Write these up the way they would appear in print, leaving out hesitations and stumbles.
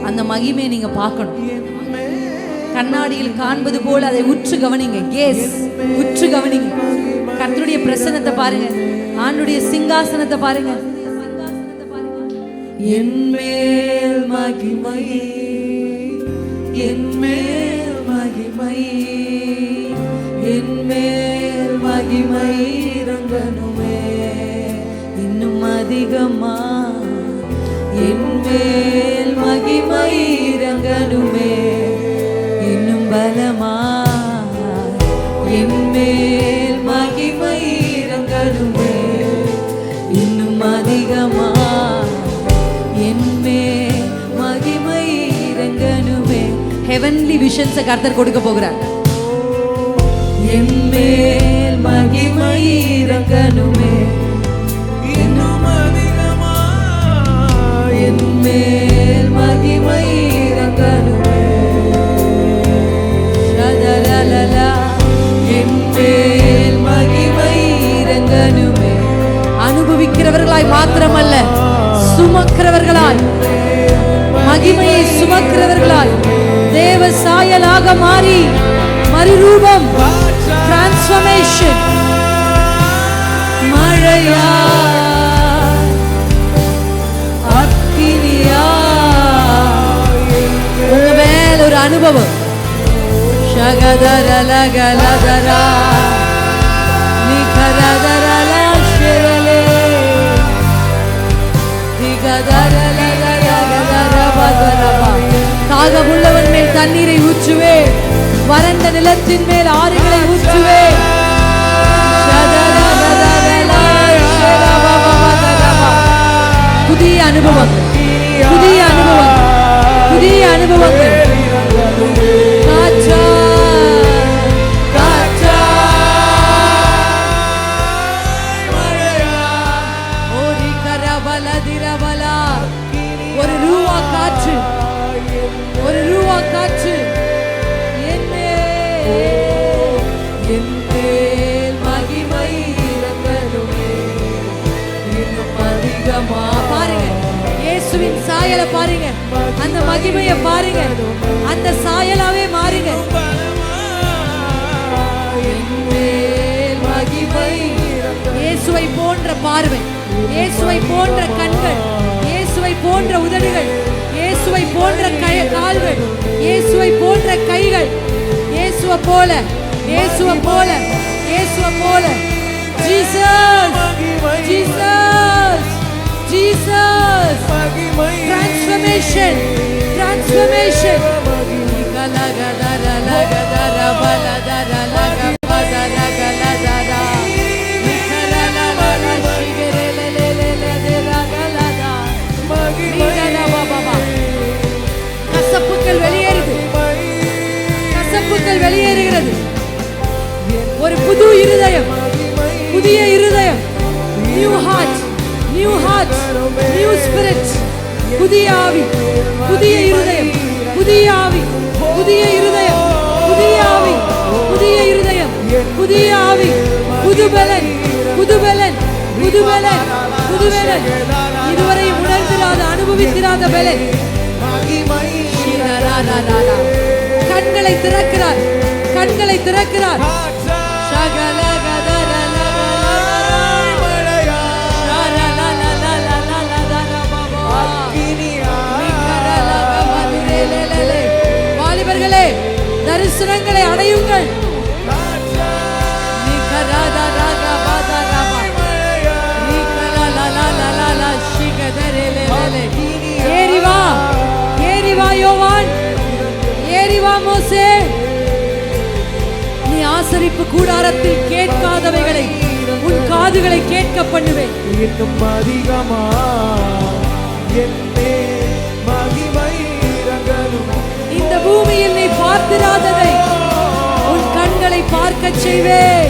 அந்த மகிமையை நீங்க பார்க்கணும். கண்ணாடியில் காண்பது போல அதை உற்று கவனிங்க. உற்று கவனிங்க. கர்த்தருடைய பிரசன்னத்தை பாருங்க. ஆண்டுடைய சிங்காசனத்தை பாருங்க. என்மேல் மகிமை, என்மேல் மகிமை, என்மேல் மகிமை இறங்கணுமே இன்னும் அதிகமா. என்மேல் மகிமை இறங்கணுமே இன்னும் பலமா. என்மேல் மகிமை இறங்கணுமே இன்னும் அதிகமா. என்மேல் மகிமை இறங்கணுமே. ஹெவன்லி விஷன்ஸை கர்த்தர் கொடுக்க போகிறார். என்மேல் மகிமை இறங்கணுமே இன்னும் அதிகமா. என்மேல் மகிமை இறங்கணுமே. ஷதரலலா. என்மேல் மகிமை இறங்கணுமே. அனுபவிக்கிறவர்களாய் மாத்திரமல்ல, சுமக்கிறவர்களாய், மகிமையை சுமக்கிறவர்களாய், தேவ சாயலாக மாறி மறுரூபம், டிரான்ஸ்ஃபர்மேஷன். மழையா அக்கினியா உங்க மேல் ஒரு அனுபவம். ஷகதரலகலதரா நிகரதரலா ஷிரலே நிகதரலகலதரபதரபா. தாகமுள்ளவன் மேல் தண்ணீரை ஊற்றுவே, வறண்ட நிலத்தின் மேல் ஆறுகளை ஊற்றுவே. புதிய அனுபவங்கள், புதிய அனுபவங்கள், புதிய அனுபவங்கள். காற்றா காற்றா ஓரி கரபல திரபலா. ஒரு ரூவா காற்று, ஒரு ரூவா காற்று. பாருங்க இயேசுவின் சாயலை பாருங்க, அந்த மகிமையை பாருங்க, அந்த சாயலாவே மாறுங்க. மகிமை. இயேசுவை போன்ற பார்வை, இயேசுவை போன்ற கண்கள், இயேசுவை போன்ற உதடுகள், இயேசுவை போன்ற கால்கள், இயேசுவை போன்ற கைகள். இயேசுவை போல, இயேசுவை போல, இயேசுவை போல. Jesus, Jesus, Jesus. Transformation, transformation. கசப்புக்கள் வெளியேறுது, கசப்புக்கள் வெளியேறுகிறது. ஒரு புது இருதயம், புதிய இருதயம். New heart, new heart, new spirit. புதிய ஆவி, புதிய இருதயம், புதிய ஆவி, புதிய இருதயம், புதிய ஆவி, புதிய இருதயம், புதிய ஆவி. புது பலன், புது பலன், புது பலன், புது பலன். இதுவரை உணர்ந்திராத, அனுபவித்திராத பலன். கண்களை திறக்கிறார், கண்களை திறக்கிறார். வாலிபர்களே, தரிசனங்களை அடையுங்கள். ஏறி வா, ஏறி வா யோவான், ஏறி வா மோசே. நீ ஆசரிப்பு கூடாரத்தில் கேட்காதவைகளை உன் காதுகளை கேட்க பண்ணுவேன். இன்னும் அதிகமா இந்த பூமியில் நீ பார்த்திராததை உன் கண்களை பார்க்க செய்வேன்.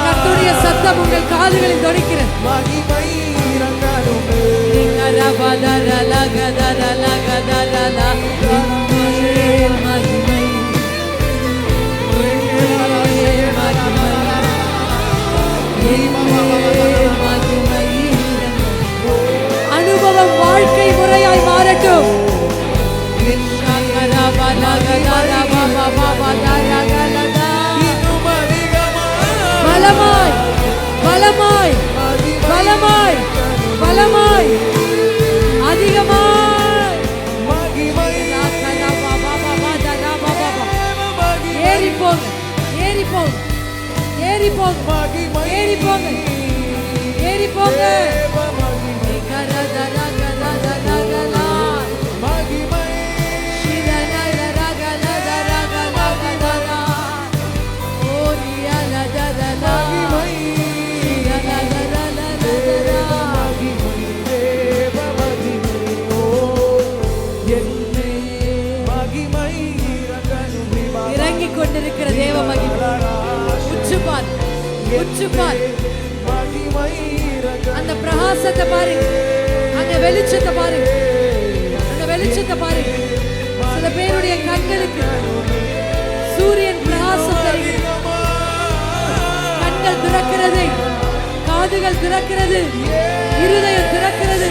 கர்த்தருடைய சத்தம் உங்கள் காதுகளில் தொனிக்கிறது. மகிமை அனுபவம் வாழ்க்கை முறையாய் மாறட்டும். பலமாய் பலமாய் பலமாய் பலமாய் அதிகமாய் ஏறி போங்க ஏறி போங்க ஏறி போங்க ஏறி போங்க ஏறி போங்க. இறங்கிக் கொண்டிருக்கிற தேவ மகிமை உச்சுப்பார் உச்சுப்பார். அந்த பிரகாசத்தை பாருங்க, அந்த வெளிச்சத்தை பாருங்க, அந்த வெளிச்சத்தை பாருங்க. சில பேருடைய கண்களுக்கு சூரியன் பிரகாசம் தருகிறது. கண்கள் திறக்கிறது, காதுகள் திறக்கிறது, இருதயம் திறக்கிறது.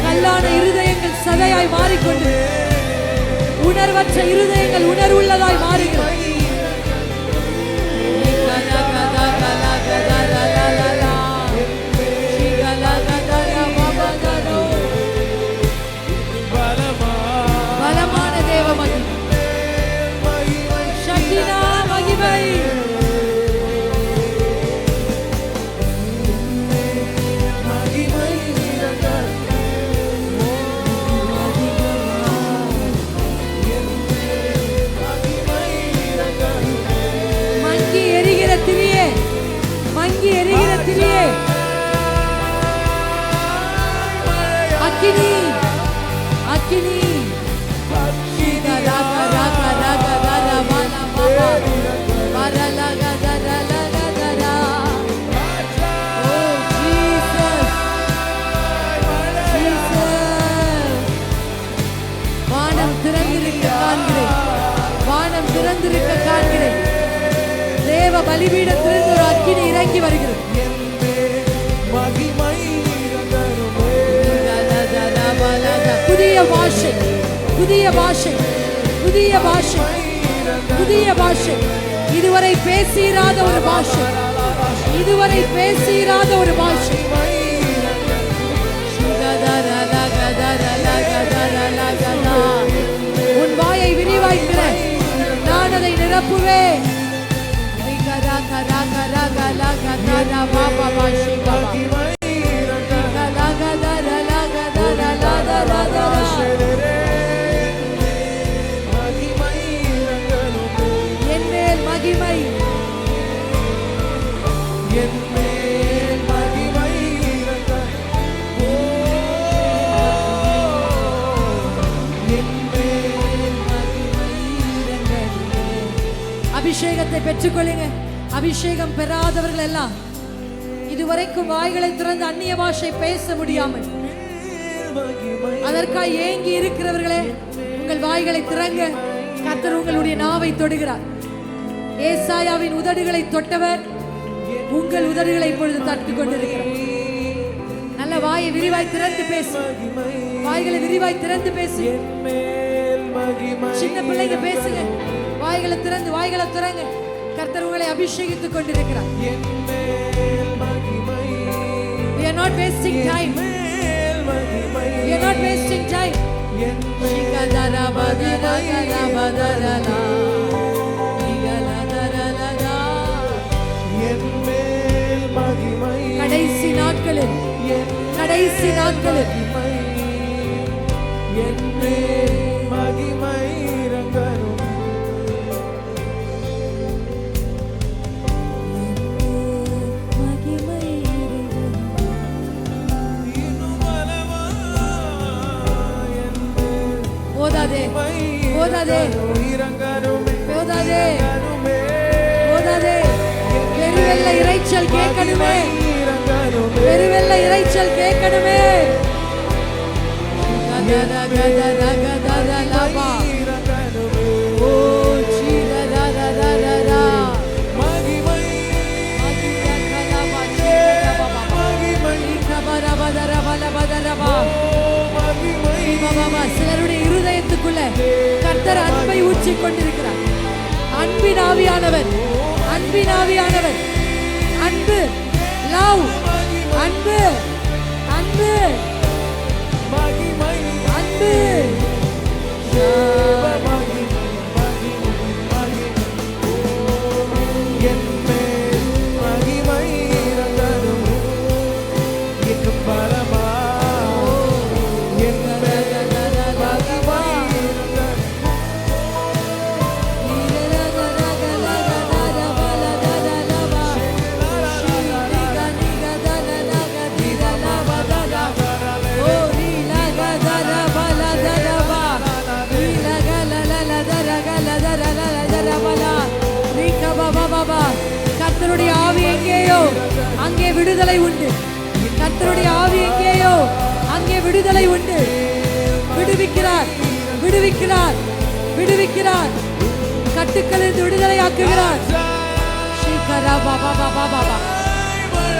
கல்லான இருதயங்கள் சதையாய் மாறிக்கொண்டு உணர்வற்ற இருதயங்கள் உணர்வுள்ளதாய் மாறுகிறது. பலமான தேவ மகிமை, சக்தினா மகிமை. மங்கி எரிகிற திரியே, மங்கி எரிகிற திரியே, அக்கினி அக்கினி. வானம் திறந்திருக்க காண்கிறேன், வானம் திறந்திருக்க காண்கிறேன். தேவ பலிபீடத்திலிருந்து ஒரு அக்கினி இறங்கி வருகிறது. புதிய பாஷை, புதிய பாஷை, புதிய பாஷை, புதிய பாஷை. இதுவரை பேசிராத ஒரு பாஷை, இதுவரை பேசிராத ஒரு பாஷை. உன் வாயை விரிவாய்க்கிற நான் அதை நிரப்புவேன். என் மேல் மகிமை, என் மேல் மகிமை. அபிஷேகத்தை பெற்றுக்கொள்ளுங்க. அபிஷேகம் பெறாதவர்கள் எல்லாம் இதுவரைக்கும் வாய்களை திறந்து அந்நிய பாஷை பேச முடியாமல் அதற்காக ஏங்கி இருக்கிறவர்களே, உங்கள் வாய்களை திறங்க. கர்த்தர் உங்களுடைய நாவை தொடுகிறார். ஏசாயாவின் உதடுகளை தொட்டவர் உங்கள் உதடுகளை இப்பொழுது தட்டிக் கொண்டிருக்கிறார். நல்ல வாயை விரிவாய் திறந்து பேசு, வாய்களை விரிவாய் திறந்து பேசு. சின்ன பிள்ளைங்க பேசுங்க, வாய்களை திறந்து, வாய்களை திறங்க. கர்த்தர் உங்களை அபிஷேகித்துக் கொண்டிருக்கிறார். We are not wasting time. We are not wasting time. கடைசி நாட்களில், கடைசி நாட்களில் மகிமை இறங்கணும். போதாதே, போதாதே, போதாதே, போதாதே. பெருவெல்ல இறைச்சல் கேட்கணுமே, பெருவெல்ல இறைச்சல் கேட்கணுமே. ஓ சீர ஆவியானவர், அன்பின் ஆவியானவர், அன்பு, லவ், அன்பு, அன்பு, மகிமை அன்பு. கர்த்தருடைய ஆவி எங்கேயோ அங்கே விடுதலை உண்டு. கர்த்தருடைய ஆவி எங்கேயோ அங்கே விடுதலை உண்டு. விடுவிக்கிறார், விடுவிக்கிறார், விடுவிக்கிறார். கட்டுக்களில் விடுதலை ஆக்குகிறார்.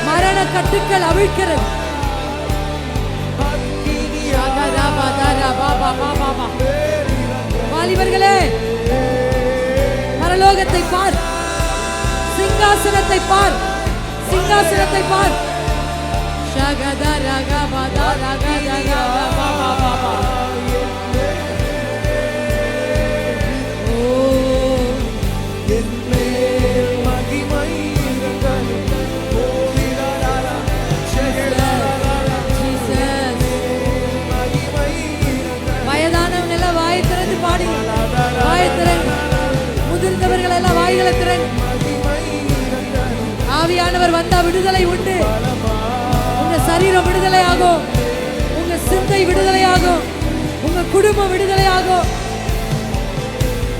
மரண கட்டுக்கள் அவிழ்க்கிறது. வாலிபர்களே, பரலோகத்தை பார், சிங்காசனத்தை பார், சிங்காசனத்தை பார். வயதானவன் எல்லாம் வாயை திறந்து பாடி, வாயை திறந்து, முதிர்ந்தவர்கள் எல்லாம் வாய்களை திறந்து. ஆவியானவர் வந்தா விடுதலை உண்டு. உங்க சரீரம் விடுதலை ஆகும், உங்க சிந்தை விடுதலை ஆகும், உங்க குடும்பம் விடுதலை ஆகும்,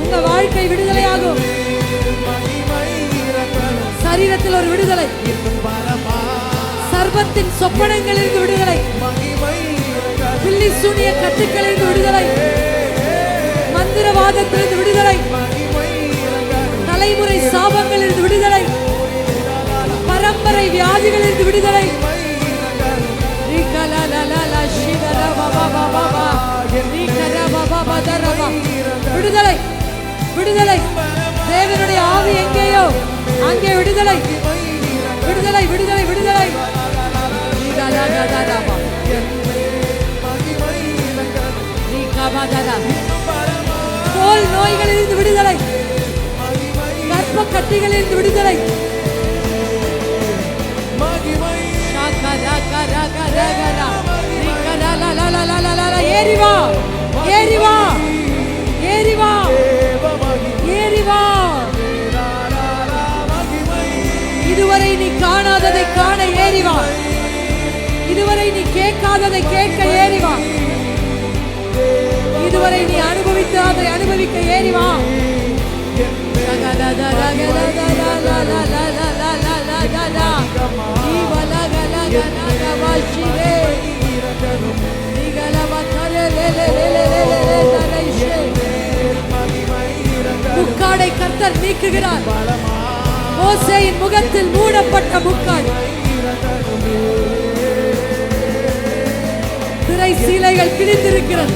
உங்க வாழ்க்கை விடுதலை ஆகும். சரீரத்தில் ஒரு விடுதலை, சர்வத்தின் சொப்பனங்களிலிருந்து விடுதலை, பில்லி சூனிய கட்டுக்களிலிருந்து விடுதலை, மந்திரவாதத்திலிருந்து விடுதலை, தலைமுறை சாபங்களிலிருந்து விடுதலை, பரம்பரை வியாதிகளிலிருந்து விடுதலை. விடுதலை, விடுதலை. தேவனுடைய ஆவி எங்கேயோ அங்கே விடுதலை, விடுதலை, விடுதலை, விடுதலை. தோல் நோய்களிலிருந்து விடுதலை, கர்ப்ப கட்டிகளிலிருந்து விடுதலை. ஏறி வா, ஏறி வா, ஏறி வா, ஏறி வா. இதுவரை நீ காணாததை காண ஏறி வா, இதுவரை நீ கேட்காததை கேட்க ஏறி வா, இதுவரை நீ அனுபவிக்காததை அனுபவிக்க ஏறி வா. முக்காடை கர்த்தர் நீக்குகிறார். மோசேயின் முகத்தில் மூடப்பட்ட முக்காடு, திரை சீலைகள் கிழிந்திருக்கிறது.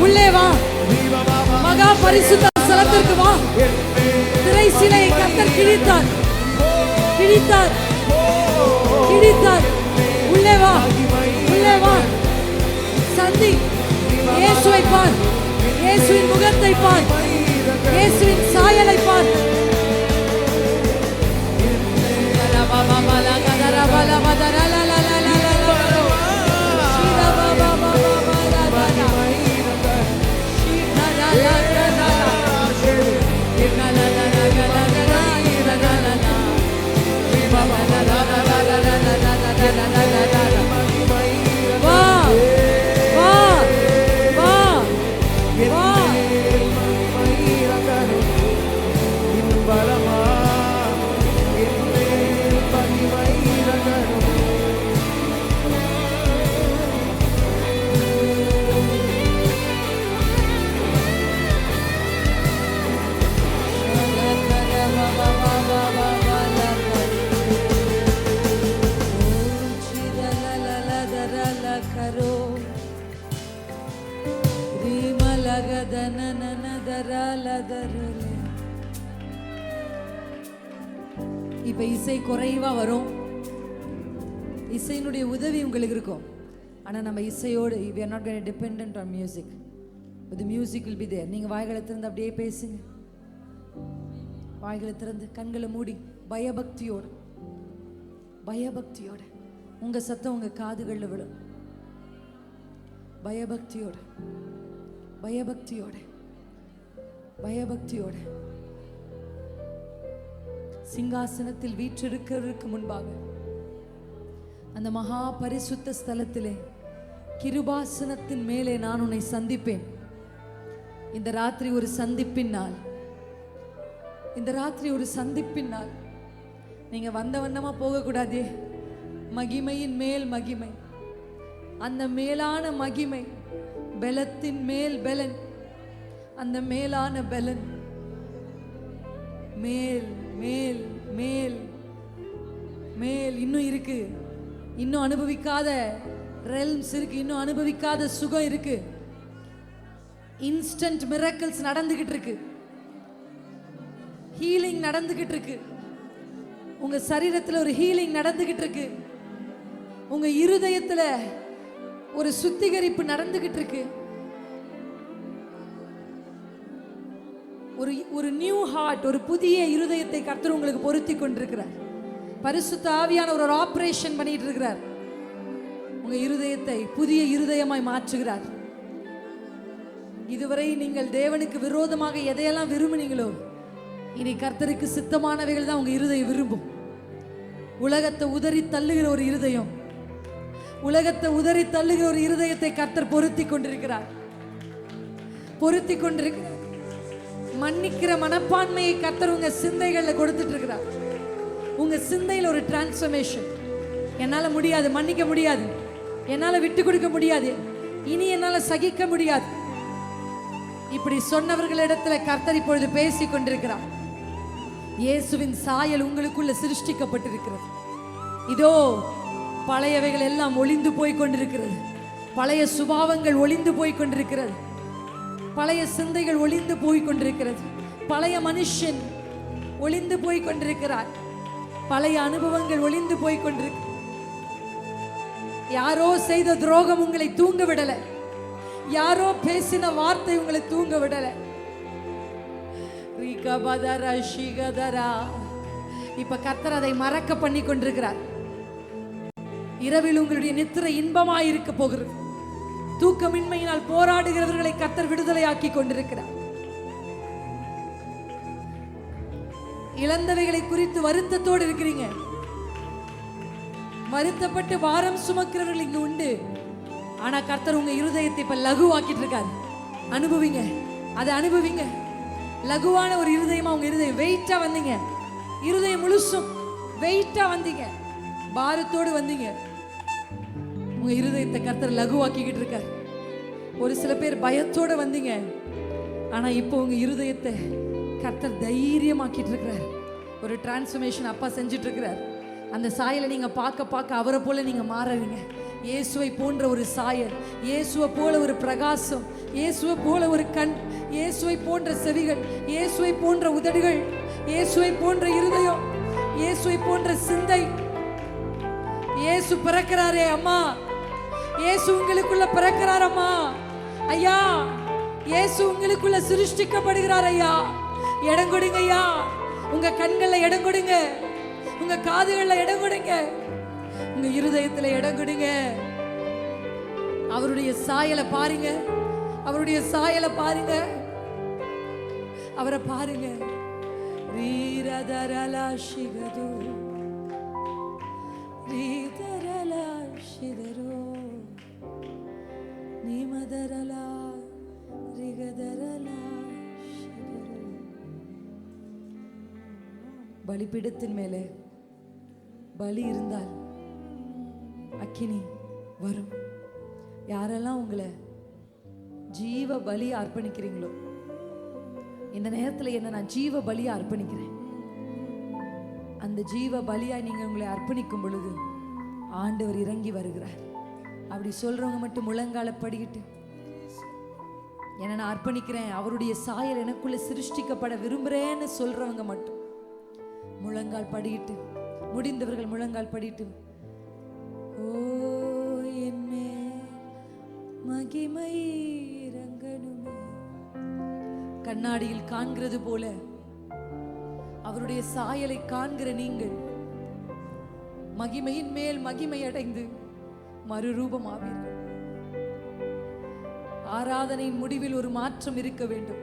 உள்ளே வா, மகா பரிசுத்த ஸ்தலத்திற்கு வா. திரை சீலையை கர்த்தர் கிழித்தார், கிழித்தார், கிழித்தார். உள்ளே வா, உள்ளே வா. சந்தி, இயேசுவை பார், இயேசுவின் முகத்தை பார், இயேசுவின் சாயலை பார். வா, வா, வா, வா. இப்ப இசை குறைவா வரும், இசையினுடைய உதவி உங்களுக்கு இருக்கும். ஆனா நம்ம இசையோடு we are not going to dependent on music, but the music will be there. நீங்க வாய்களை திறந்து அப்படியே பேசுங்க, வாய்களை திறந்து கண்களை மூடி பயபக்தியோடு, பயபக்தியோட உங்க சத்தம் உங்க காதுகள்ல விடும். பயபக்தியோட, பயபக்தியோட, பயபக்தியோட சிங்காசனத்தில் வீற்றிருக்கிறதுக்கு முன்பாக அந்த மகா பரிசுத்த ஸ்தலத்திலே கிருபாசனத்தின் மேலே நான் உன்னை சந்திப்பேன். இந்த ராத்திரி ஒரு சந்திப்பின் நாள், இந்த ராத்திரி ஒரு சந்திப்பின் நாள். நீங்க வந்த வண்ணமா போகக்கூடாதே. மகிமையின் மேல் மகிமை, அந்த மேலான மகிமை, பலத்தின் மேல் பலன், அந்த மேலான பலன், மேல் மேல் மேல் மேல் இன்னும் இருக்கு, இன்னும் அனுபவிக்காத ரெல்ம்ஸ் இருக்கு, இன்னும் அனுபவிக்காத சுகம் இருக்கு. இன்ஸ்டன்ட் மிரக்கிள்ஸ் நடந்துகிட்டு இருக்கு, ஹீலிங் நடந்துகிட்டு இருக்கு. உங்க சரீரத்தில் ஒரு ஹீலிங் நடந்துகிட்டு இருக்கு, உங்க இருதயத்தில் ஒரு சுத்திகரிப்பு நடந்துகிட்டு இருக்கு. ஒரு நியூ ஹார்ட், ஒரு புதிய இருதயத்தை கர்த்தர் உங்களுக்கு பொருத்தி கொண்டிருக்கிறார். பரிசுத்த ஆவியான ஒரு ஆபரேஷன் பண்ணிட்டு இருக்கிறார். உங்க இருதயத்தை புதிய இருதயமாய் மாற்றுகிறார். இதுவரை நீங்கள் தேவனுக்கு விரோதமாக எதையெல்லாம் விரும்பினீங்களோ, இனி கர்த்தருக்கு சித்தமானவைகள் தான் உங்க இருதயம் விரும்பும். உலகத்தை உதறி தள்ளுகிற ஒரு இருதயம், உலகத்தை உதறி தள்ளுகிற ஒரு இருதயத்தை கர்த்தர் பொருத்தி கொண்டிருக்கிறார், பொருத்தி கொண்டிருக்கிறார். மன்னிக்கிற மனப்பான்மையை கர்த்தர் உங்க சிந்தைகளில் கொடுத்துட்டு இருக்கிறார். உங்க சிந்தையில் ஒரு டிரான்ஸ்ஃபர்மேஷன். என்னால முடியாது, மன்னிக்க முடியாது, என்னால விட்டு கொடுக்க முடியாது, இனி என்னால சகிக்க முடியாது, இப்படி சொன்னவர்களிடத்துல கர்த்தர் இப்பொழுது பேசிக் கொண்டிருக்கிறார். இயேசுவின் சாயல் உங்களுக்குள்ள சிருஷ்டிக்கப்பட்டிருக்கிறது. இதோ பழையவைகள் எல்லாம் ஒளிந்து போய் கொண்டிருக்கிறது, பழைய சுபாவங்கள் ஒளிந்து போய் கொண்டிருக்கிறது, பழைய சிந்தைகள் ஒளிந்து போய் கொண்டிருக்கிறது, பழைய மனுஷன் ஒளிந்து போய் கொண்டிருக்கிறார், பழைய அனுபவங்கள் ஒளிந்து போய் கொண்டிருக்கு. யாரோ செய்த துரோகம் உங்களை தூங்க விடல, யாரோ பேசின வார்த்தை உங்களை தூங்க விடல. இப்ப கர்த்தர் அதை மறக்க பண்ணி கொண்டிருக்கிறார். இரவில் உங்களுடைய நித்திரை இன்பமாய் இருக்க போகிறது. தூக்கமின்மையினால் போராடுகிறவர்களை கர்த்தர் விடுதலையாக்கி கொண்டிருக்கிறார். இழந்தவைகளை குறித்து வருத்தத்தோடு இருக்கிறீங்க, வருத்தப்பட்டு வாரம் சுமக்கிறவர்கள் இங்கு உண்டு. ஆனா கர்த்தர் உங்க இருதயத்தை இப்ப லகுவாக்கிட்டு இருக்காரு. அனுபவிங்க, அதை அனுபவிங்க. லகுவான ஒரு இருதயமா உங்க இருதயம் வெயிட்டா வந்தீங்க, இருதயம் முழுசும் வெயிட்டா வந்தீங்க, பாரத்தோடு வந்தீங்க. உங்க இருதயத்தை கர்த்தர் லகுவாக்கிக்கிட்டு இருக்கார். ஒரு சில பேர் பயத்தோட வந்தீங்க, ஆனா இப்போ உங்க இருதயத்தை கர்த்தர் தைரியமாக்கிட்டு இருக்கிறார். ஒரு டிரான்ஸ்ஃபர்மேஷன் அப்பா செஞ்சுட்டு இருக்கிறார். அந்த சாயலை நீங்க பார்க்க பார்க்க அவரை போல நீங்க மாறுறீங்க. இயேசுவை போன்ற ஒரு சாயல், இயேசுவை போல ஒரு பிரகாசம், இயேசுவை போல ஒரு கண், இயேசுவை போன்ற செவிகள், இயேசுவை போன்ற உதடுகள், இயேசுவை போன்ற இருதயம், இயேசுவை போன்ற சிந்தை. இயேசு பிறக்கிறாரே அம்மா, இயேசு உங்களுக்குள்ள பிறக்கிறார் அம்மா. ஐயா, இயேசு உங்களுக்குள்ள சிருஷ்டிக்கப்படுகிறார் ஐயா. இடம் கொடுங்க ஐயா, உங்க கண்கள்ல இடம் கொடுங்க, உங்க காதுகள்ல இடம் கொடுங்க, உங்க இருதயத்துல இடம் கொடுங்க. அவருடைய சாயலை பாருங்க, அவருடைய சாயலை பாருங்க, அவரை பாருங்க. வீரதரலா சிகது வீரதரலா சிதரோ நிமதரலா ரிகதரலா சிதரோ. பலிபீடத்தின் மேலே பலி இருந்தால் அக்கினி வரும். யாரெல்லாம் உங்களை ஜீவ பலியை அர்ப்பணிக்கிறீங்களோ, இந்த நேரத்தில் என்ன நான் ஜீவ பலியை அர்ப்பணிக்கிறேன். அந்த ஜீவ பலியாய் நீங்கள் உங்களை அர்ப்பணிக்கும் பொழுது ஆண்டவர் இறங்கி வருகிறார். அப்படி சொல்றவங்க மட்டும் முழங்கால படிக்கிட்டு என்ன நான் அர்ப்பணிக்கிறேன், அவருடைய சாயல் எனக்குள்ள சிருஷ்டிக்கப்பட விரும்புறேன்னு சொல்றவங்க மட்டும் முழங்கால் படியிட்டு, முடிந்தவர்கள் முழங்கால் படியிட்டு, ஓ என்னே மகிமை இறங்கணுமே. கண்ணாடியில் காண்கிறது போல அவருடைய சாயலை காண்கிற நீங்கள் மகிமையின் மேல் மகிமை அடைந்து மறுரூபமாவீர்கள். ஆராதனையின் முடிவில் ஒரு மாற்றம் இருக்க வேண்டும்.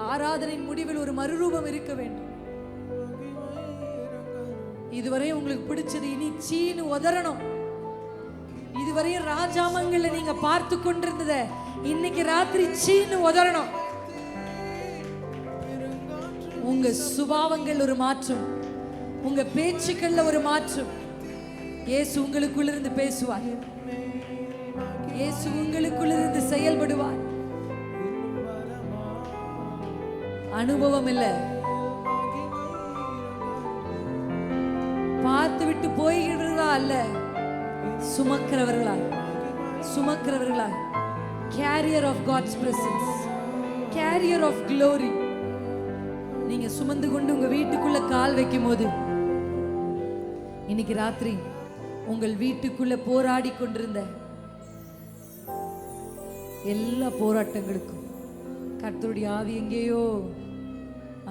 ஆராதனையின் முடிவில் ஒரு மறுரூபம் இருக்க வேண்டும். இதுவரை உங்களுக்கு பிடிச்சது இனி சீனு உதறணும். இதுவரையும் ராஜாமங்கள்ல நீங்க பார்த்து கொண்டிருந்தத இன்னைக்கு ராத்திரி சீனு உதறணும். உங்க சுபாவங்கள் ஒரு மாற்றம், உங்க பேச்சுக்கள்ல ஒரு மாற்றம். இயேசு உங்களுக்குள்ளிருந்து பேசுவார். இயேசு உங்களுக்குள்ளிருந்து செயல்படுவார். அனுபவம் இல்ல, பார்த்து விட்டு போய்கிறதா அல்ல, சுமக்கிறவர்களாய் சுமக்கிறவர்களாய் carrier of God's presence, carrier of glory. நீங்க சுமந்து கொண்டு உங்க வீட்டுக்குள்ள கால் வைக்கும் போது இன்னைக்கு ராத்திரி உங்கள் வீட்டுக்குள்ள போராடி கொண்டிருந்த எல்லா போராட்டங்களுக்கும் கர்த்தருடைய ஆவி எங்கேயோ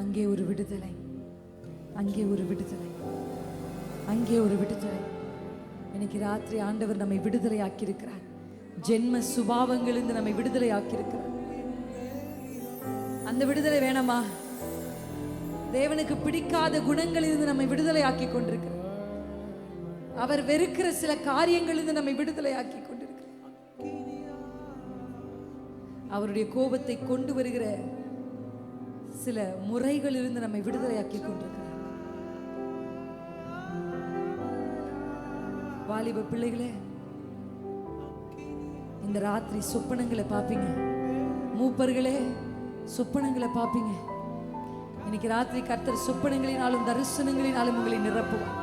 அங்கே ஒரு விடுதலை, அங்கே ஒரு விடுதலை, அங்கே ஒரு விடுதலை. இன்னைக்கு ராத்திரி ஆண்டவர் நம்மை விடுதலை ஆக்கியிருக்கிறார். ஜென்ம சுபாவங்களிலிருந்து நம்மை விடுதலை ஆக்கியிருக்கிறார். அந்த விடுதலை வேணாமா? தேவனுக்கு பிடிக்காத குணங்களிலிருந்து நம்மை விடுதலை ஆக்கி கொண்டிருக்கிறார். அவர் வெறுக்கிற சில காரியங்களிலிருந்து நம்மை விடுதலை ஆக்கி கொண்டிருக்கிறார். அவருடைய கோபத்தை கொண்டு வருகிற சில முறைகளிலிருந்து நம்மை விடுதலை ஆக்கி கொண்டிருக்கிறார். வாலிப பிள்ளைகளே, இந்த ராத்திரி சொப்பனங்களை பார்ப்பீங்க. மூப்பர்களே, சொப்பனங்களை பார்ப்பீங்க. இன்னைக்கு ராத்திரி கர்த்தர் சொப்பனங்களினாலும் தரிசனங்களினாலும் உங்களை நிரப்புவார்.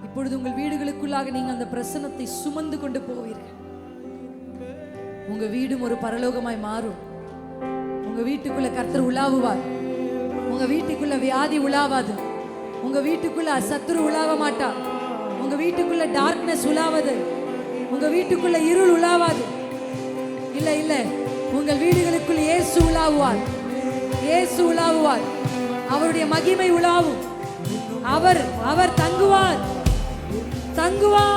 இப்பொழுது உங்கள் வீடுகளுக்குள்ளாக நீங்க அந்த பிரசன்னத்தை சுமந்து கொண்டு போவீர்கள். உங்க வீடும் ஒரு பரலோகமாய் மாறும். உங்க வீட்டுக்குள்ள கர்த்தர் உலாவுவார். உங்க வீட்டுக்குள்ள வியாதி உலாவாது. உங்க வீட்டுக்குள்ள சத்துரு உலாவ மாட்டார். உங்க வீட்டுக்குள்ள டார்க்னஸ் உலாவது. உங்க வீட்டுக்குள்ள இருள் உலாவாது. இல்ல இல்ல, உங்கள் வீடுகளுக்குள்ள இயேசு உலாவுவார். இயேசு உலாவுவார். அவருடைய மகிமை உலாவும். அவர் தங்குவார், தங்குவார்.